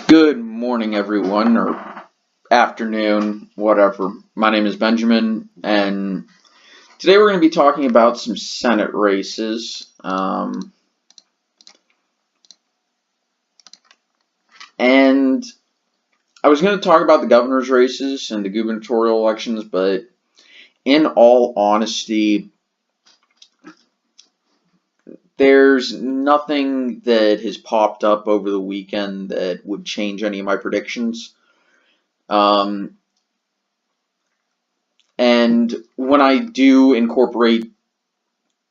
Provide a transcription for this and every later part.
Good morning, everyone, or afternoon, whatever. My name is Benjamin, and today we're going to be talking about some Senate races. And I was going to talk about the governor's races and the gubernatorial elections, but in all honesty, there's nothing that has popped up over the weekend that would change any of my predictions. And when I do incorporate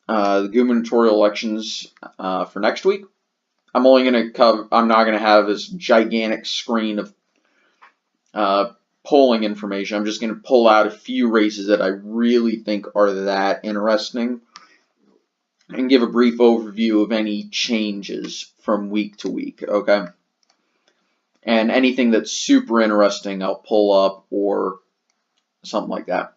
the gubernatorial elections for next week, I'm only going to cover. I'm not going to have this gigantic screen of polling information. I'm just going to pull out a few races that I really think are that interesting, and give a brief overview of any changes from week to week. Okay, and anything that's super interesting, I'll pull up or something like that.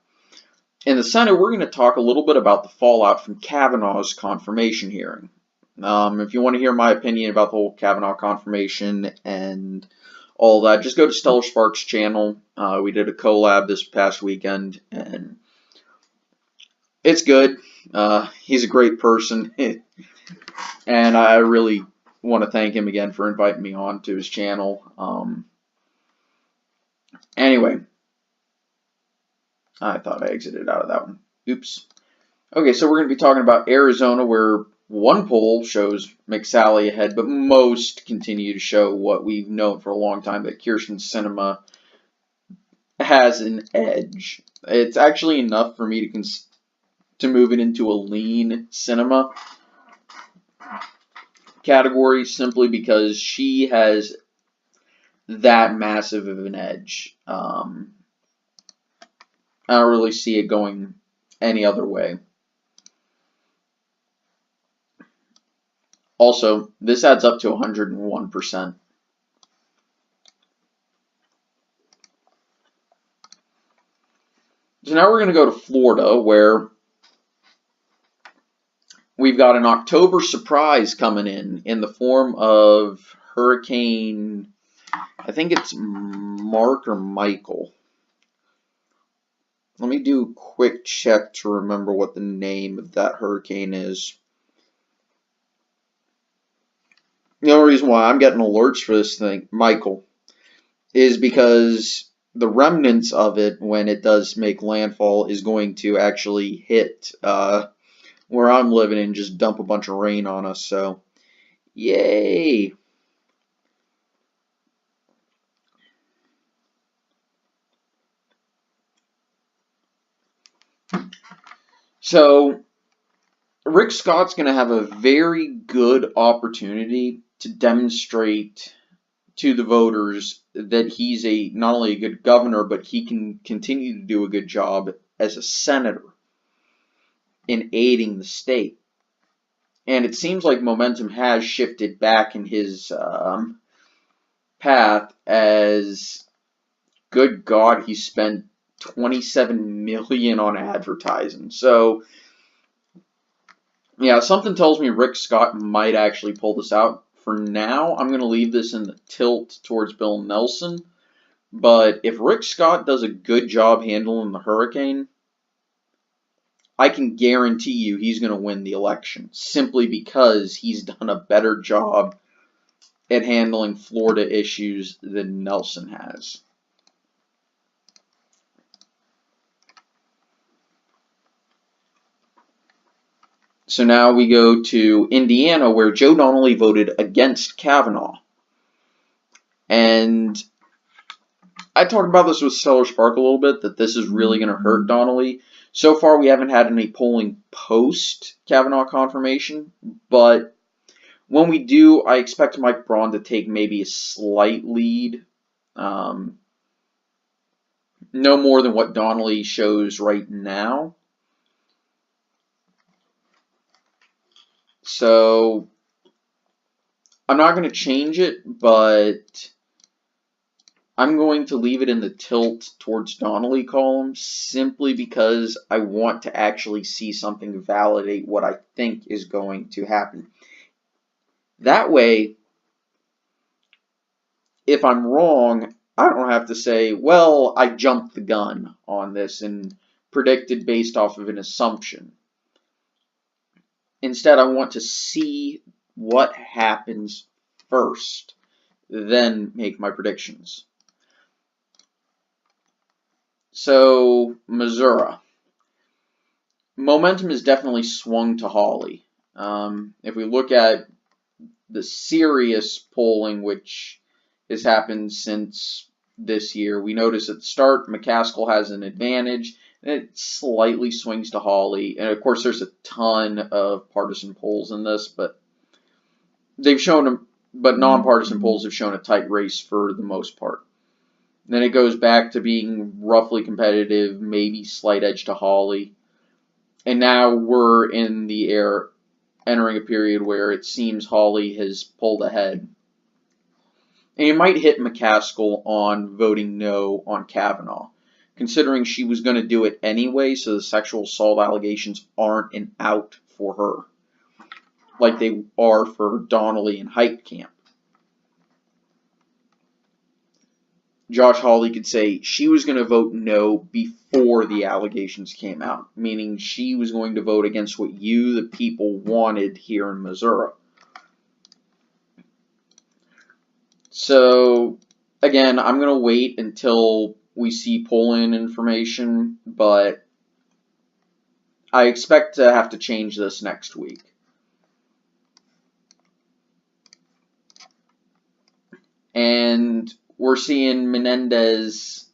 In the Senate, we're going to talk a little bit about the fallout from Kavanaugh's confirmation hearing. If you want to hear my opinion about the whole Kavanaugh confirmation and all that, just go to Stellar Sparks' channel. We did a collab this past weekend, and it's good. He's a great person, and I really want to thank him again for inviting me on to his channel. Anyway, I thought I exited out of that one. Oops. Okay, so we're going to be talking about Arizona, where one poll shows McSally ahead, but most continue to show what we've known for a long time, that Kyrsten Sinema has an edge. It's actually enough for me to move it into a lean Sinema category, simply because she has that massive of an edge. I don't really see it going any other way. Also, this adds up to 101%. So now we're going to go to Florida, where we've got an October surprise coming in the form of Hurricane, I think it's Mark or Michael. Let me do a quick check to remember what the name of that hurricane is. The only reason why I'm getting alerts for this thing, Michael, is because the remnants of it, when it does make landfall, is going to actually hit where I'm living and just dump a bunch of rain on us. So, yay! So, Rick Scott's going to have a very good opportunity to demonstrate to the voters that he's not only a good governor, but he can continue to do a good job as a senator in aiding the state. And it seems like momentum has shifted back in his path, as, good God, he spent $27 million on advertising. So, yeah, something tells me Rick Scott might actually pull this out. For now, I'm going to leave this in the tilt towards Bill Nelson. But if Rick Scott does a good job handling the hurricane, I can guarantee you he's going to win the election, simply because he's done a better job at handling Florida issues than Nelson has. So now we go to Indiana, where Joe Donnelly voted against Kavanaugh. And I talked about this with Stellar Spark a little bit, that this is really going to hurt Donnelly. So far, we haven't had any polling post-Kavanaugh confirmation, but when we do, I expect Mike Braun to take maybe a slight lead. No more than what Donnelly shows right now. So, I'm not going to change it, but I'm going to leave it in the tilt towards Donnelly column, simply because I want to actually see something validate what I think is going to happen. That way, if I'm wrong, I don't have to say, well, I jumped the gun on this and predicted based off of an assumption. Instead, I want to see what happens first, then make my predictions. So, Missouri. Momentum is definitely swung to Hawley. If we look at the serious polling, which has happened since this year, we notice at the start McCaskill has an advantage, and it slightly swings to Hawley. And of course, there's a ton of partisan polls in this, but nonpartisan polls have shown a tight race for the most part. Then it goes back to being roughly competitive, maybe slight edge to Hawley. And now we're in the air, entering a period where it seems Hawley has pulled ahead. And you might hit McCaskill on voting no on Kavanaugh, considering she was going to do it anyway, so the sexual assault allegations aren't an out for her, like they are for Donnelly and Heitkamp. Josh Hawley could say she was going to vote no before the allegations came out, meaning she was going to vote against what you, the people, wanted here in Missouri. So, again, I'm going to wait until we see polling information, but I expect to have to change this next week. And we're seeing Menendez.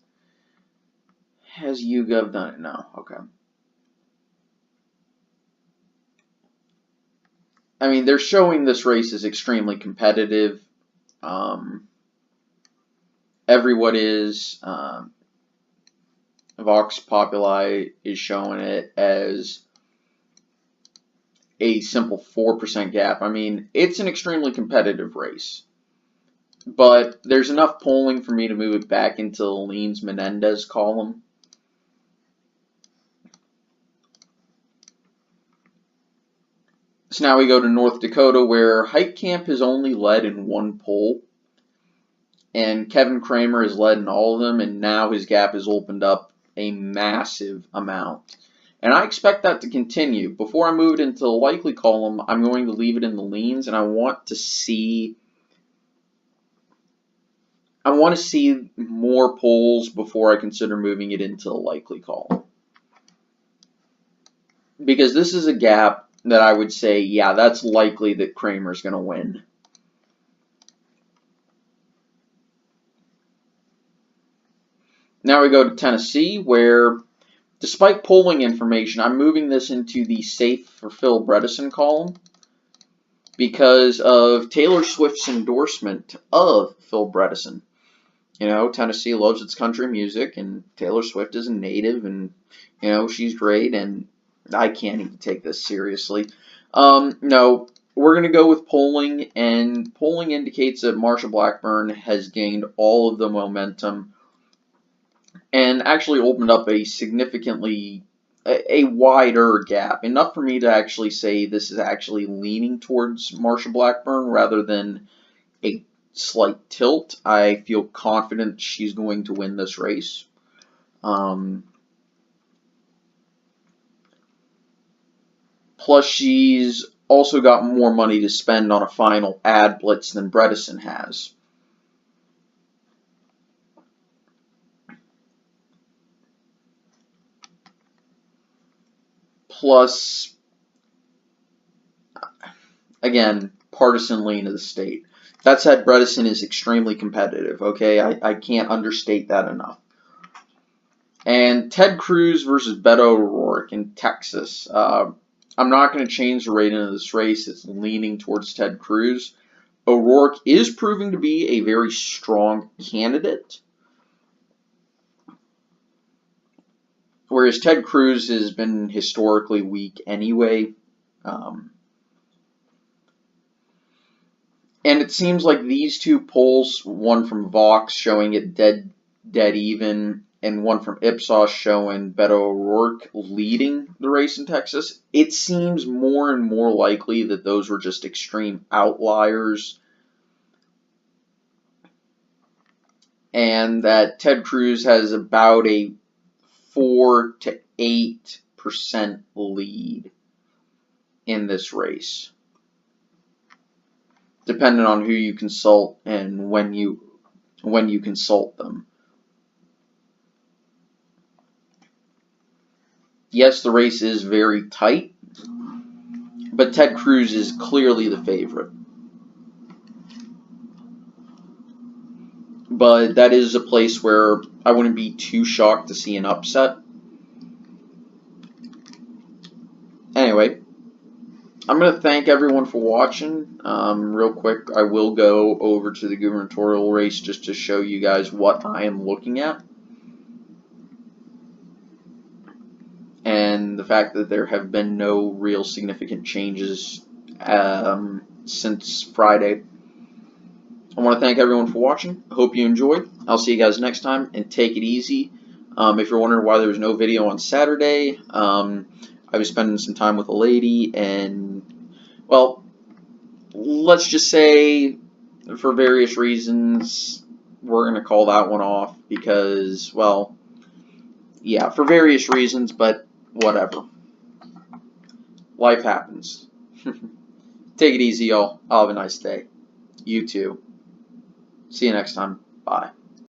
Has YouGov done it? No. Okay. I mean, they're showing this race is extremely competitive. Everyone is. Vox Populi is showing it as a simple 4% gap. I mean, it's an extremely competitive race. But there's enough polling for me to move it back into the Leans-Menendez column. So now we go to North Dakota, where Heitkamp has only led in one poll. And Kevin Cramer has led in all of them, and now his gap has opened up a massive amount. And I expect that to continue. Before I move it into the likely column, I'm going to leave it in the leans, and I want to see more polls before I consider moving it into the likely column. Because this is a gap that I would say, yeah, that's likely that Cramer's going to win. Now we go to Tennessee, where despite polling information, I'm moving this into the safe for Phil Bredesen column because of Taylor Swift's endorsement of Phil Bredesen. You know, Tennessee loves its country music, and Taylor Swift is a native, and, you know, she's great, and I can't even take this seriously. No, we're going to go with polling, and polling indicates that Marsha Blackburn has gained all of the momentum and actually opened up a significantly, a wider gap, enough for me to actually say this is actually leaning towards Marsha Blackburn rather than a slight tilt. I feel confident she's going to win this race. Plus, she's also got more money to spend on a final ad blitz than Bredesen has. Plus, again, partisan lean of the state. That said, Bredesen is extremely competitive, okay? I can't understate that enough. And Ted Cruz versus Beto O'Rourke in Texas. I'm not going to change the rating of this race. It's leaning towards Ted Cruz. O'Rourke is proving to be a very strong candidate, whereas Ted Cruz has been historically weak anyway. And it seems like these two polls, one from Vox showing it dead even, and one from Ipsos showing Beto O'Rourke leading the race in Texas, it seems more and more likely that those were just extreme outliers. and that Ted Cruz has about a 4 to 8% lead in this race, depending on who you consult and when you consult them. Yes, the race is very tight, but Ted Cruz is clearly the favorite. But that is a place where I wouldn't be too shocked to see an upset. Anyway, I'm going to thank everyone for watching. Real quick, I will go over to the gubernatorial race just to show you guys what I am looking at. And the fact that there have been no real significant changes since Friday. I want to thank everyone for watching. I hope you enjoyed. I'll see you guys next time, and take it easy. If you're wondering why there was no video on Saturday, I was spending some time with a lady, and, well, let's just say, for various reasons, we're going to call that one off because, well, yeah, for various reasons, but whatever. Life happens. Take it easy, y'all. I'll have a nice day. You too. See you next time. Bye.